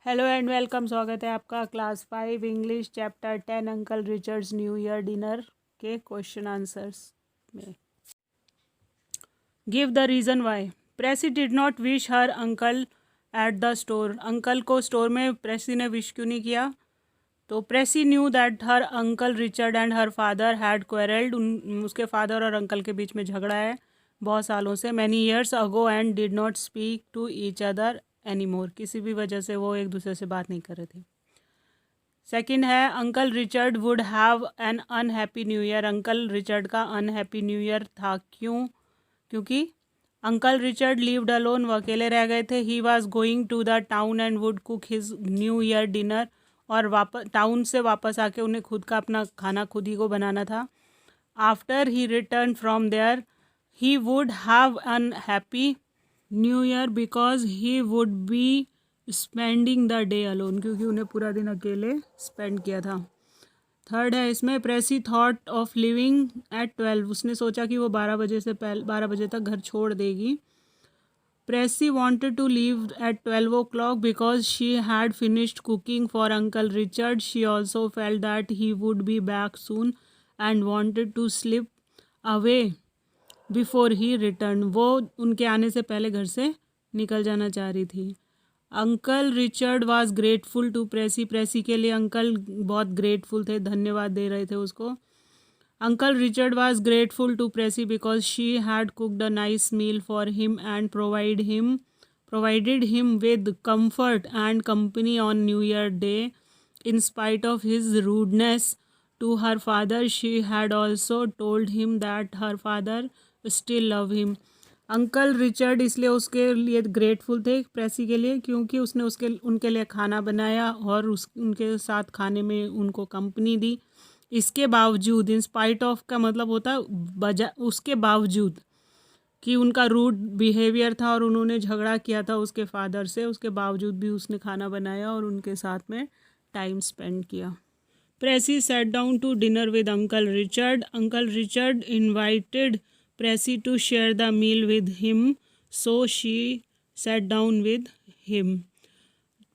Hello and welcome. स्वागत है आपका class 5 English chapter 10 uncle Richards new year dinner के क्वेश्चन आंसर्स में। Give the reason why. Prissy did not wish her uncle at the store. Uncle को store में Prissy ने wish क्यों नहीं किया? तो Prissy knew that her uncle Richard and her father had quarrelled. उसके फादर और अंकल के बीच में झगड़ा है बहुत सालों से, many years ago, and did not speak to each other any more. किसी भी वजह से वो एक दूसरे से बात नहीं कर रहे थे। सेकंड है uncle Richard would have an unhappy new year. Uncle Richard का अनहैप्पी न्यू ईयर था। क्यों? क्योंकि अंकल रिचर्ड लिव्ड अलोन, वो अकेले रह गए थे। He was going to the town and would cook his new year dinner, और वापस टाउन से वापस आके उन्हें खुद का अपना खाना खुद ही को बनाना था। After he return from there he would have an happy new year because he would be spending the day alone, क्योंकि उन्हें पूरा दिन अकेले स्पेंड किया था। थर्ड है इसमें, प्रेसी थॉट ऑफ लिविंग एट 12। उसने सोचा कि वो 12 बजे से पहले 12 बजे तक घर छोड़ देगी। प्रेसी wanted to leave at 12 o'clock because she had finished cooking for Uncle Richard. She also felt that he would be back soon and wanted to slip away before he returned. वो उनके आने से पहले घर से निकल जाना चाह रही थी। Uncle Richard was grateful to Prissy. Prissy के लिए अंकल बहुत ग्रेटफुल थे, धन्यवाद दे रहे थे उसको। Uncle Richard was grateful to Pressy because she had cooked a nice meal for him and provided him with comfort and company on New Year Day. In spite of his rudeness to her father, she had also told him that her father still loved him. Uncle Richard इसलिए उसके लिए grateful थे प्रेसी के लिए क्योंकि उसने उनके लिए खाना बनाया और उनके साथ खाने में उनको कंपनी दी। इसके बावजूद, इन स्पाइट ऑफ का मतलब होता है उसके बावजूद कि उनका रूड बिहेवियर था और उन्होंने झगड़ा किया था उसके फादर से, उसके बावजूद भी उसने खाना बनाया और उनके साथ में टाइम स्पेंड किया। Prissy sat down to dinner with uncle Richard. Uncle Richard invited Prissy to share the meal with him, so she sat down with him.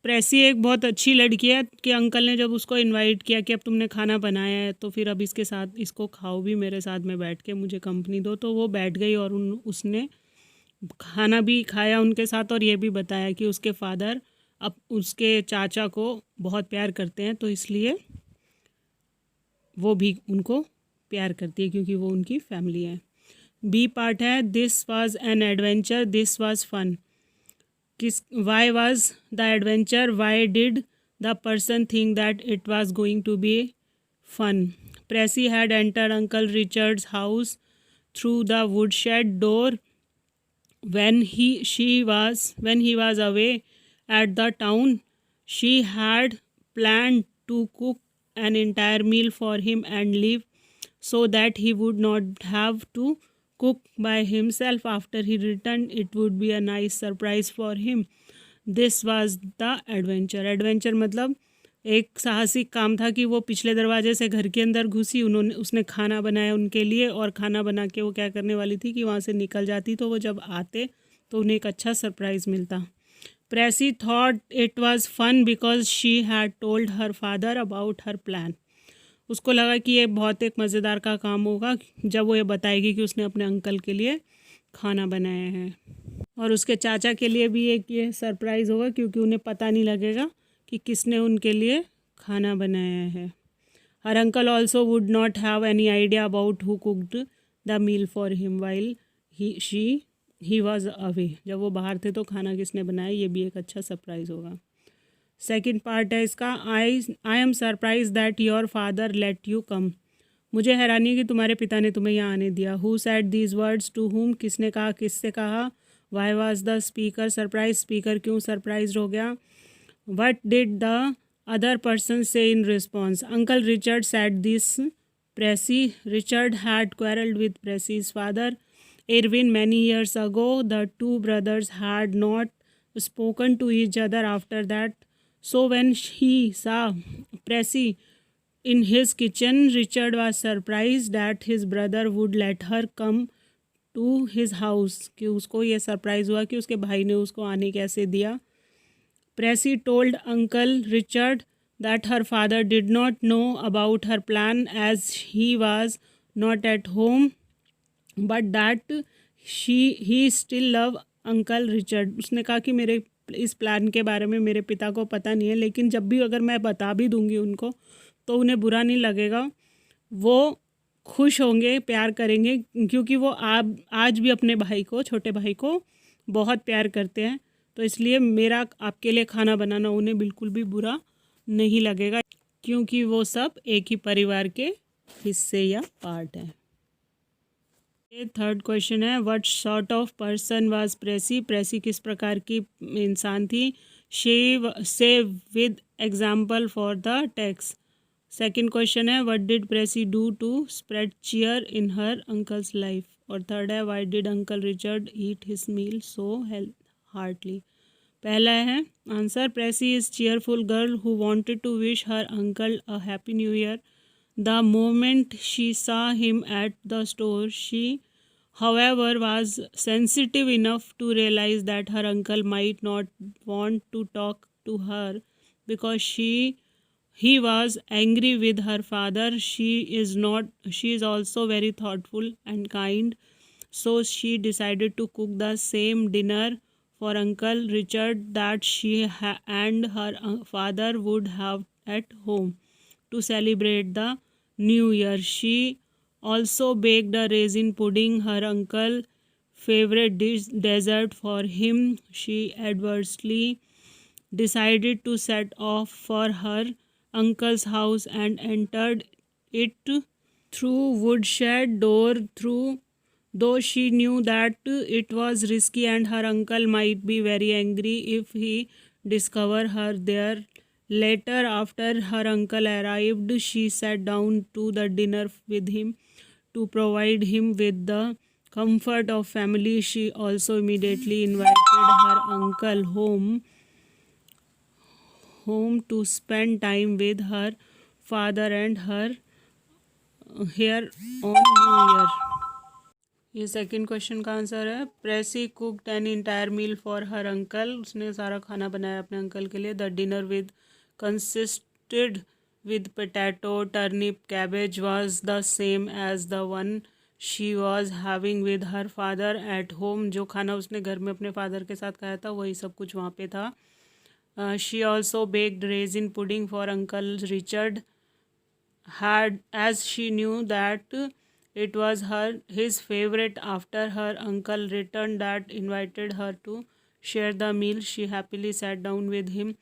Prissy एक बहुत अच्छी लड़की है कि अंकल ने जब उसको इनवाइट किया कि अब तुमने खाना बनाया है तो फिर अब इसके साथ इसको खाओ भी मेरे साथ में बैठ के, मुझे कंपनी दो, तो वो बैठ गई और उसने खाना भी खाया उनके साथ और ये भी बताया कि उसके फादर अब उसके चाचा को बहुत प्यार करते हैं, तो इसलिए वो भी उनको प्यार करती है क्योंकि वो उनकी फैमिली है। बी पार्ट है, this was an adventure, this was fun. Why was the adventure? Why did the person think that it was going to be fun? Pressy had entered Uncle Richard's house through the woodshed door when he was away at the town. She had planned to cook an entire meal for him and leave so that he would not have to cook by himself after he returned. It would be a nice surprise for him. This was the adventure. Adventure मतलब एक साहसिक काम था कि वो पिछले दरवाजे से घर के अंदर घुसी, उसने खाना बनाया उनके लिए और खाना बना के वो क्या करने वाली थी कि वहाँ से निकल जाती, तो वो जब आते तो उन्हें एक अच्छा सरप्राइज़ मिलता। Prissy thought it was fun because she had told her father about her plan. उसको लगा कि ये बहुत एक मज़ेदार का काम होगा जब वो ये बताएगी कि उसने अपने अंकल के लिए खाना बनाया है, और उसके चाचा के लिए भी एक ये सरप्राइज़ होगा क्योंकि उन्हें पता नहीं लगेगा कि किसने उनके लिए खाना बनाया है। Her uncle also would not have any idea about who cooked the meal for him while he was away. जब वो बाहर थे तो खाना किसने बनाया, ये भी एक अच्छा सरप्राइज़ होगा। सेकेंड पार्ट है इसका, I am surprise that your father let you come. मुझे हैरानी है कि तुम्हारे पिता ने तुम्हें यहाँ आने दिया। Who said these words to whom, किसने कहा, किससे कहा। Why was the speaker surprise, speaker क्यों सरप्राइज हो गया। What did the other person say in response. Uncle Richard said this Prissy. Richard had quarrelled with Prissy's father Irwin many years ago. The two brothers had not spoken to each other after that. So when he saw Pressy in his kitchen, Richard was surprised that his brother would let her come to his house. कि उसको ये surprise हुआ कि उसके भाई ने उसको आने कैसे दिया। Pressy told Uncle Richard that her father did not know about her plan as he was not at home, but that he still love Uncle Richard. उसने कहा कि मेरे इस प्लान के बारे में मेरे पिता को पता नहीं है, लेकिन जब भी अगर मैं बता भी दूंगी उनको तो उन्हें बुरा नहीं लगेगा, वो खुश होंगे, प्यार करेंगे, क्योंकि वो आज भी अपने भाई को, छोटे भाई को बहुत प्यार करते हैं। तो इसलिए मेरा आपके लिए खाना बनाना उन्हें बिल्कुल भी बुरा नहीं लगेगा, क्योंकि वो सब एक ही परिवार के हिस्से या पार्ट हैं। ये थर्ड क्वेश्चन है, what sort of person was Prissy? Prissy किस प्रकार की इंसान थी? She say with example for the text. Second question है, what did Prissy do to spread cheer in her uncle's life? और थर्ड है, why did uncle Richard eat his meal so heartily? पहला है answer, Prissy is cheerful girl who wanted to wish her uncle a happy new year. The moment she saw him at the store, she, however, was sensitive enough to realize that her uncle might not want to talk to her because he was angry with her father. She is also very thoughtful and kind, so she decided to cook the same dinner for Uncle Richard that she and her father would have at home to celebrate the New Year. She also baked a raisin pudding, her uncle's favorite dessert, for him. She adversely decided to set off for her uncle's house and entered it through woodshed door, though she knew that it was risky and her uncle might be very angry if he discovered her there. Later, after her uncle arrived, she sat down to the dinner with him to provide him with the comfort of family. She also immediately invited her uncle home to spend time with her father and her here on New Year. ये second question का answer है, Prissy cooked an entire meal for her uncle. उसने सारा खाना बनाया अपने uncle के लिए। The dinner with consisted with potato, turnip, cabbage was the same as the one she was having with her father at home. जो खाना उसने घर में अपने फादर के साथ खाया था वही सब कुछ वहाँ पे था। She also baked raisin pudding for Uncle Richard, as she knew that it was his favorite. After her uncle returned that invited her to share the meal, she happily sat down with him.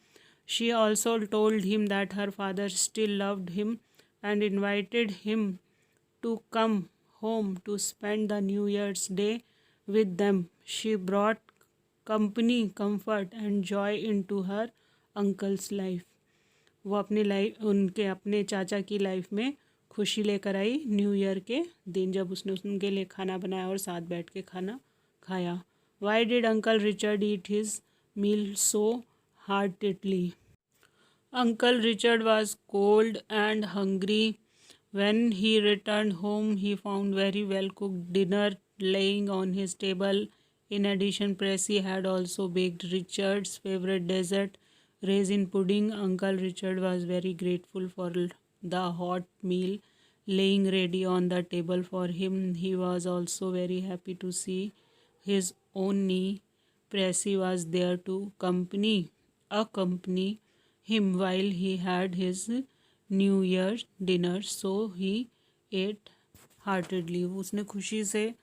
She also told him that her father still loved him and invited him to come home to spend the New Year's Day with them. She brought company, comfort and joy into her uncle's life. वो अपने चाचा की life में खुशी लेकर I knew year के दिन, जब उसने उनके लिए खाना बनाया और साथ बैठ के खाना खाया। Why did Uncle Richard eat his meal so heartily? Uncle Richard was cold and hungry. When he returned home, he found very well cooked dinner laying on his table. In addition, Pressy had also baked Richard's favorite dessert, raisin pudding. Uncle Richard was very grateful for the hot meal laying ready on the table for him. He was also very happy to see his own niece Pressy was there to accompany him while he had his New Year dinner, so he ate heartedly. उसने खुशी से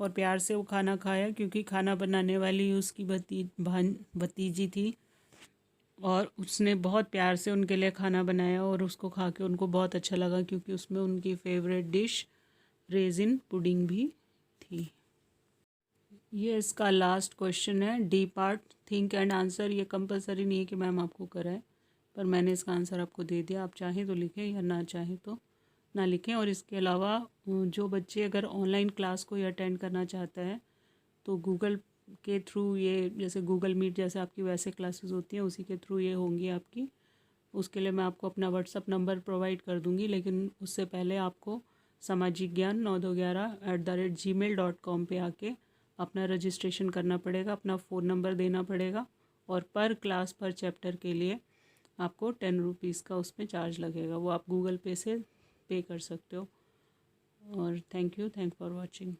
और प्यार से वो खाना खाया, क्योंकि खाना बनाने वाली उसकी भतीजी थी और उसने बहुत प्यार से उनके लिए खाना बनाया और उसको खा के उनको बहुत अच्छा लगा, क्योंकि उसमें उनकी फेवरेट डिश रेजिन पुडिंग भी थी। ये इसका लास्ट क्वेश्चन है, D part, think and answer. ये कंपलसरी नहीं है कि मैम आपको कराए, पर मैंने इसका आंसर आपको दे दिया। आप चाहें तो लिखें या ना चाहें तो ना लिखें। और इसके अलावा जो बच्चे अगर ऑनलाइन क्लास को अटेंड करना चाहता है तो गूगल के थ्रू, ये जैसे गूगल मीट जैसे आपकी वैसे क्लासेस होती हैं उसी के थ्रू ये होंगी आपकी। उसके लिए मैं आपको अपना व्हाट्सअप नंबर प्रोवाइड कर दूँगी, लेकिन उससे पहले आपको सामाजिक ज्ञान 9211@gmail.com पे आके अपना रजिस्ट्रेशन करना पड़ेगा, अपना फ़ोन नंबर देना पड़ेगा और पर क्लास पर चैप्टर के लिए आपको 10 रुपीज़ का उसमें चार्ज लगेगा, वो आप गूगल पे से पे कर सकते हो। और थैंक यू फॉर वॉचिंग।